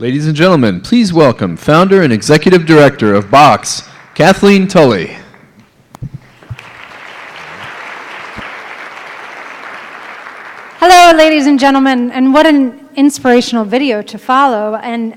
Ladies and gentlemen, please welcome founder and executive director of Box, Kathleen Tullie. Hello, ladies and gentlemen, and what an inspirational video to follow, and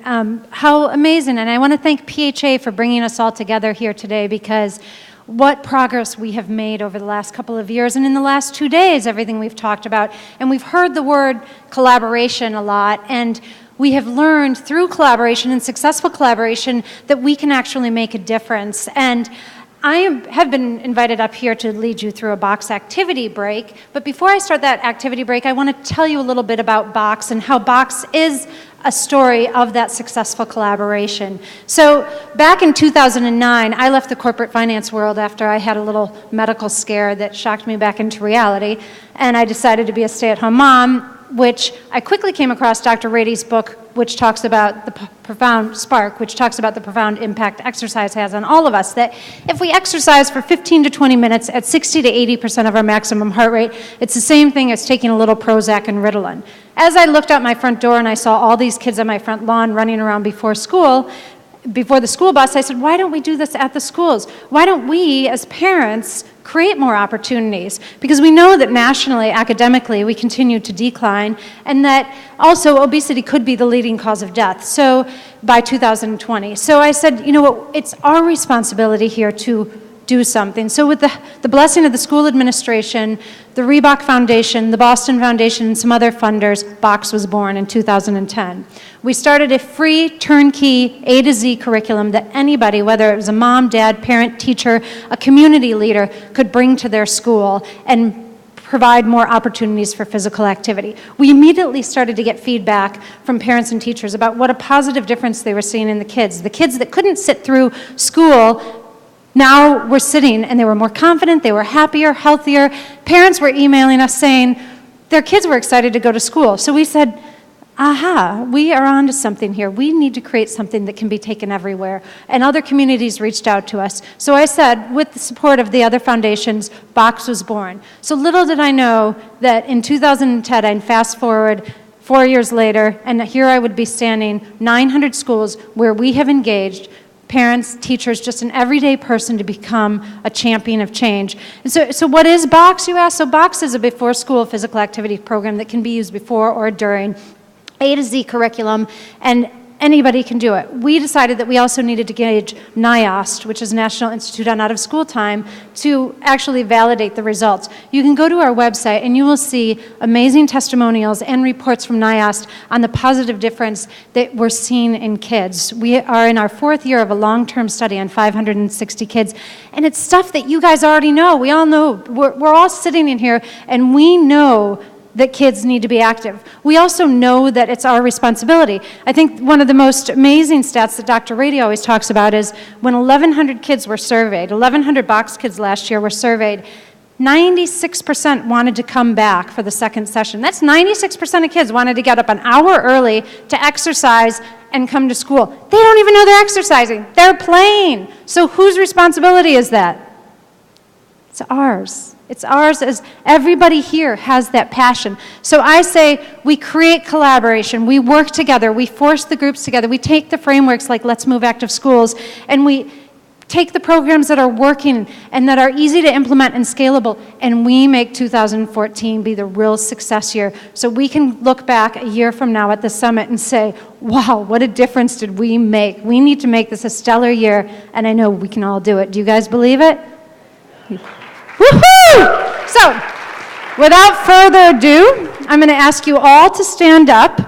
how amazing. And I want to thank PHA for bringing us all together here today, because what progress we have made over the last couple of years, and in the last 2 days, everything we've talked about. And we've heard the word collaboration a lot, and we have learned through collaboration and successful collaboration that we can actually make a difference. And I have been invited up here to lead you through a Box activity break, but before I start that activity break, I want to tell you a little bit about Box and how Box is a story of that successful collaboration. So back in 2009, I left the corporate finance world after I had a little medical scare that shocked me back into reality, and I decided to be a stay-at-home mom, which I quickly came across Dr. Rady's book, which talks about the profound spark, which talks about the profound impact exercise has on all of us, that if we exercise for 15 to 20 minutes at 60 to 80% of our maximum heart rate, it's the same thing as taking a little Prozac and Ritalin. As I looked out my front door and I saw all these kids on my front lawn running around before the school bus, I said, why don't we do this at the schools? Why don't we, as parents, create more opportunities? Because we know that nationally, academically, we continue to decline, and that also obesity could be the leading cause of death, so by 2020. So I said, you know what, it's our responsibility here to do something. So with the blessing of the school administration, the Reebok Foundation, the Boston Foundation, and some other funders, Box was born in 2010. We started a free turnkey A to Z curriculum that anybody, whether it was a mom, dad, parent, teacher, a community leader, could bring to their school and provide more opportunities for physical activity. We immediately started to get feedback from parents and teachers about what a positive difference they were seeing in the kids. The kids that couldn't sit through school now were sitting, and they were more confident, they were happier, healthier. Parents were emailing us saying their kids were excited to go to school. So we said, aha, we are onto something here. We need to create something that can be taken everywhere. And other communities reached out to us. So I said, with the support of the other foundations, Box was born. So little did I know that in 2010, I'd fast forward 4 years later, and here I would be standing 900 schools where we have engaged parents, teachers, just an everyday person to become a champion of change. And so what is Box, you ask? So Box is a before-school physical activity program that can be used before or during, A to Z curriculum, and anybody can do it. We decided that we also needed to engage NIOST, which is National Institute on Out-of-School Time, to actually validate the results. You can go to our website and you will see amazing testimonials and reports from NIOST on the positive difference that we're seeing in kids. We are in our 4th year of a long-term study on 560 kids, and it's stuff that you guys already know. We all know. We're all sitting in here, and we know that kids need to be active. We also know that it's our responsibility. I think one of the most amazing stats that Dr. Rady always talks about is when 1,100 kids were surveyed, 1,100 Box kids last year were surveyed, 96% wanted to come back for the second session. That's 96% of kids wanted to get up an hour early to exercise and come to school. They don't even know they're exercising. They're playing. So whose responsibility is that? It's ours. It's ours, as everybody here has that passion. So I say we create collaboration, we work together, we force the groups together, we take the frameworks like Let's Move Active Schools, and we take the programs that are working and that are easy to implement and scalable, and we make 2014 be the real success year. So we can look back a year from now at the summit and say, wow, what a difference did we make? We need to make this a stellar year, and I know we can all do it. Do you guys believe it? Woohoo! So, without further ado, I'm going to ask you all to stand up.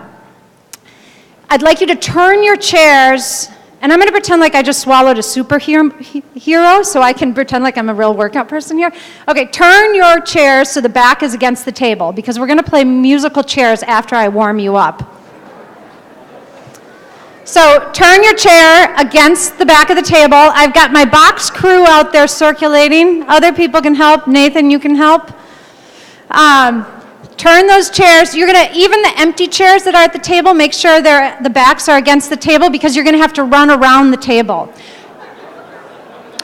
I'd like you to turn your chairs, and I'm going to pretend like I just swallowed a superhero, so I can pretend like I'm a real workout person here. Okay, turn your chairs so the back is against the table, because we're going to play musical chairs after I warm you up. So turn your chair against the back of the table. I've got my Box crew out there circulating. Other people can help. Nathan, you can help. Turn those chairs. You're going to, even the empty chairs that are at the table, make sure the backs are against the table, because you're going to have to run around the table.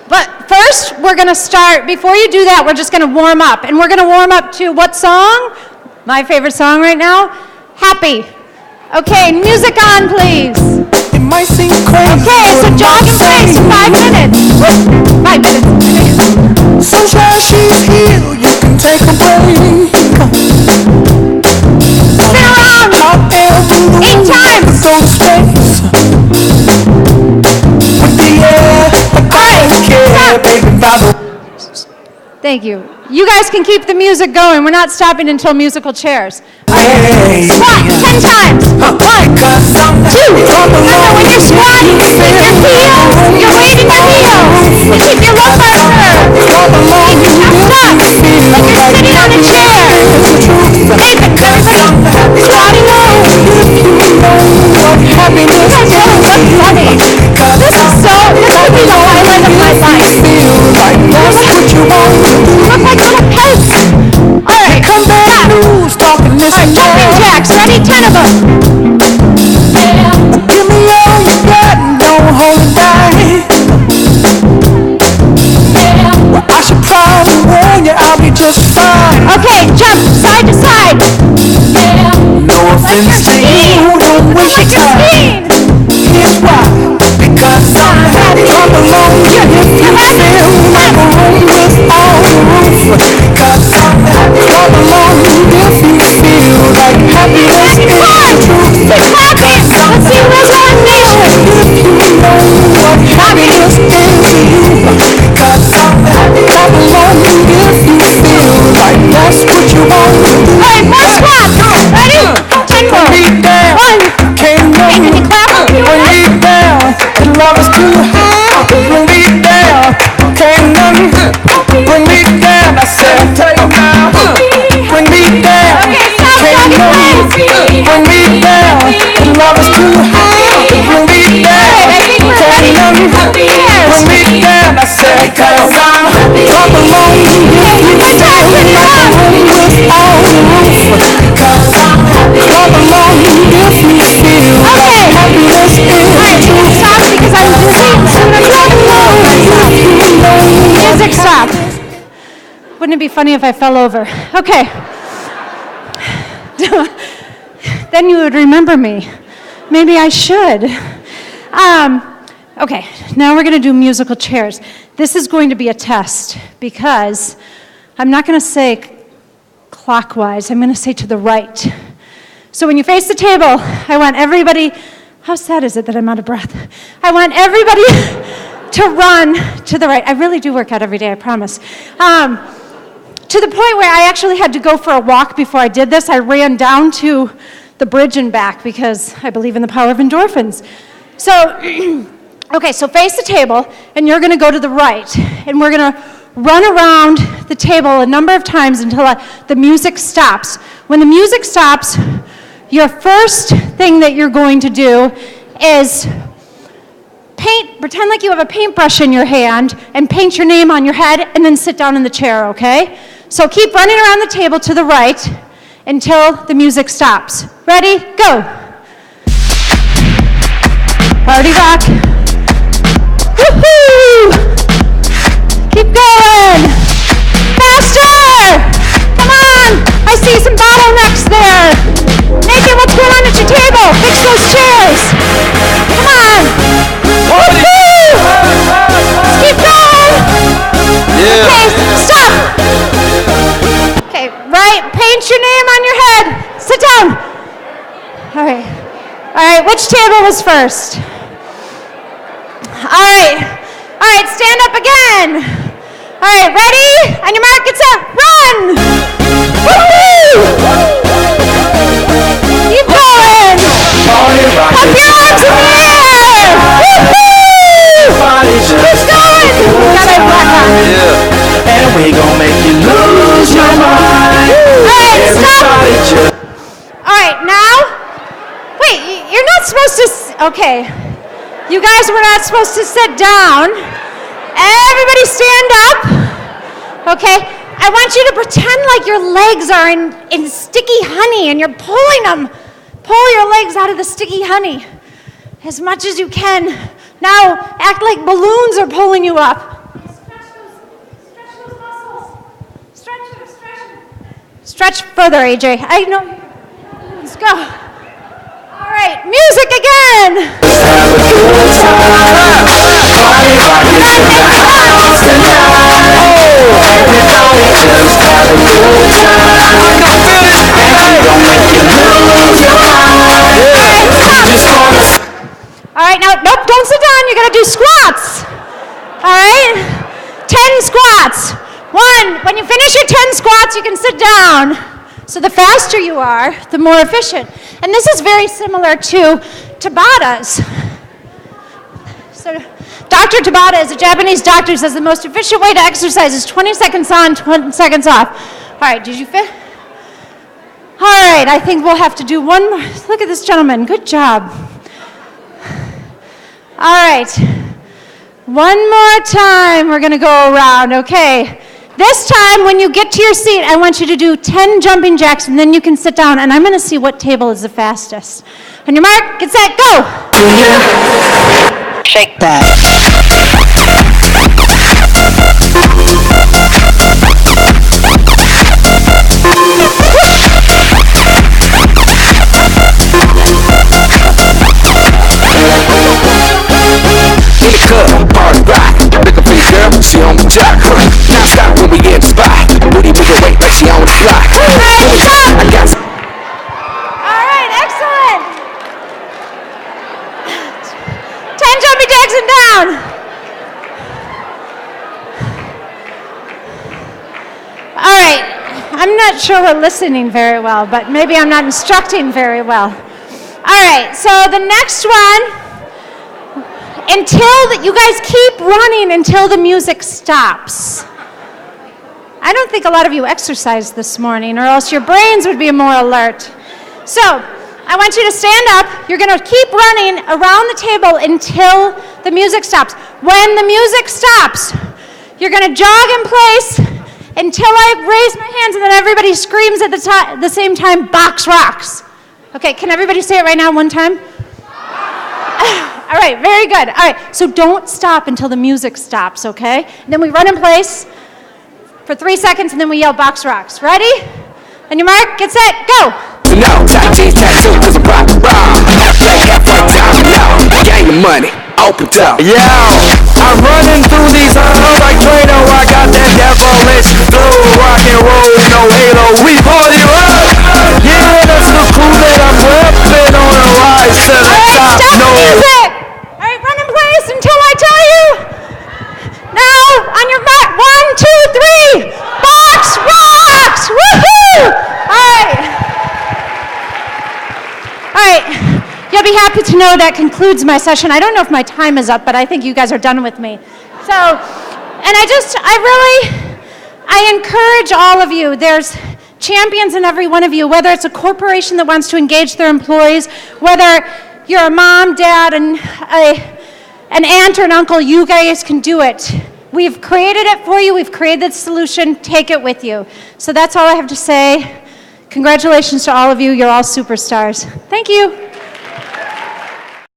But first, we're going to start, before you do that, we're just going to warm up. And we're going to warm up to what song? My favorite song right now? Happy. Okay, music on, please. It might seem crazy. Okay, it's a jog in place for 5 minutes. 5 minutes. Sunshine, she's here. You can take a break. Spin around. Hot air balloon. 8 times. Go to space. With the air, like I don't care, baby, by the Thank you. You guys can keep the music going. We're not stopping until musical chairs. way. Squat 10 times. Cause I'm 2. Remember, when you're squatting, you keep your heels. You're weighting your heels. You keep your lumbar curve. Keep your chest up. Like you're sitting on a chair. Make it perfect. Squatting low. happiness You guys really look funny. This could be the highlight of my life. feel like that's what you want. You look like little pets. All right, Come back, stop. news, talking this All right, and jumping that. jacks. Ready? 10 of them. Give me all you got, don't hold it back. Well, I should probably warn you, I'll be just fine. Okay, jump side to side. No offense to you, don't waste your time. Here's why, because I'm happy, I'm alone. If you feel like a room without a roof, because I'm happy, I'm alone. If you feel like happiness is the truth, Let's see who has one nation. if you know what happiness is to you, because I'm happy, I'm alone. If you feel like that's what you want, All right, more squats. Ready? 10 more. me down. 1. Can't know Hey, can you clap for me? bring me down. The love is too high. Bring me down. Can't nothing bring me down. I said, take it down. Bring me down. Okay, stop, Can't stop, nothing please. bring me down. The love is too high. Bring me down. I think we're Can't ready. nothing bring me down. I said, cause I'm alone. If you feel like a room without a roof, cause I'm alone. If you feel like happiness is All right, stop because I'm busy. Music stop. Wouldn't it be funny if I fell over? Okay. Then you would remember me. Maybe I should. Okay, now we're going to do musical chairs. This is going to be a test because I'm not going to say clockwise. I'm going to say to the right. So when you face the table, I want everybody, how sad is it that I'm out of breath? I want everybody to run to the right. I really do work out every day, I promise. To the point where I actually had to go for a walk before I did this. I ran down to the bridge and back because I believe in the power of endorphins. So, okay, so face the table, and you're gonna go to the right, and we're gonna run around the table a number of times until the music stops. When the music stops, your first thing that you're going to do is pretend like you have a paintbrush in your hand and paint your name on your head and then sit down in the chair, okay? So keep running around the table to the right until the music stops. Ready? Go. Party rock. Woohoo! Keep going. Faster! Come on! I see some bottlenecks there. Nathan, what's going on at your table? Fix those chairs. Come on. Woohoo! Let's keep going. Okay, stop. Okay, right. Paint your name on your head. Sit down. All right. All right, which table was first? All right. All right, stand up again. All right, ready? On your mark, get set, run! Woo-hoo! Keep going! Up your arms in the air! Woo-hoo! Keep going! Got my black on. and we gon' make you lose your mind. All right, stop. All right, now, wait, you're not supposed to, okay. You guys were not supposed to sit down. Everybody stand up. Okay, I want you to pretend like your legs are in sticky honey and you're pulling them. Pull your legs out of the sticky honey as much as you can. Now, act like balloons are pulling you up. Stretch those muscles. Stretch. Stretch further, AJ. I know. Let's go. All right, music again. All right, now, nope, don't sit down. You're going to do squats. All right? 10 squats. When you finish your 10 squats, you can sit down. So the faster you are, the more efficient. And this is very similar to Tabatas. So Dr. Tabata is a Japanese doctor, says the most efficient way to exercise is 20 seconds on, 20 seconds off. All right, did you fit? All right, I think we'll have to do one more. Look at this gentleman. Good job. All right. One more time, we're going to go around, okay? This time, when you get to your seat, I want you to do 10 jumping jacks, and then you can sit down, and I'm going to see what table is the fastest. On your mark, get set, go! Shake that. Party rock, look up pretty girl, she on the jock. Now stop when we get in the spot. Booty move her weight like she on the block. I got some. All right, excellent. 10 jumping jacks and down. All right, I'm not sure we're listening very well, but maybe I'm not instructing very well. All right, so the next one, you guys keep running until the music stops. I don't think a lot of you exercised this morning, or else your brains would be more alert. So, I want you to stand up. You're going to keep running around the table until the music stops. When the music stops, you're going to jog in place until I raise my hands, and then everybody screams at the same time, box rocks. Okay, can everybody say it right now one time? All right, very good. All right, so don't stop until the music stops, okay? And then we run in place for 3 seconds, and then we yell box rocks. Ready? On your mark, get set, go! No, tattoo, cause I'm rock, like halfway down, no, gang of money, open up. Yo, I'm running through these halls like Trado, I got that devilish glow, rock and roll, no halo, we party rock. Yeah, that's the crew that I'm repping on a rise to the top. Stop the music! All right, run in place until I tell you. Now, on your mark, 1, 2, 3, box rocks! Woohoo! All right. All right, you'll be happy to know that concludes my session. I don't know if my time is up, but I think you guys are done with me. So, and I encourage all of you. There's champions in every one of you, whether it's a corporation that wants to engage their employees, whether you're a mom, dad, and an aunt or an uncle, you guys can do it. We've created it for you. We've created the solution. Take it with you. So that's all I have to say. Congratulations to all of you. You're all superstars. Thank you.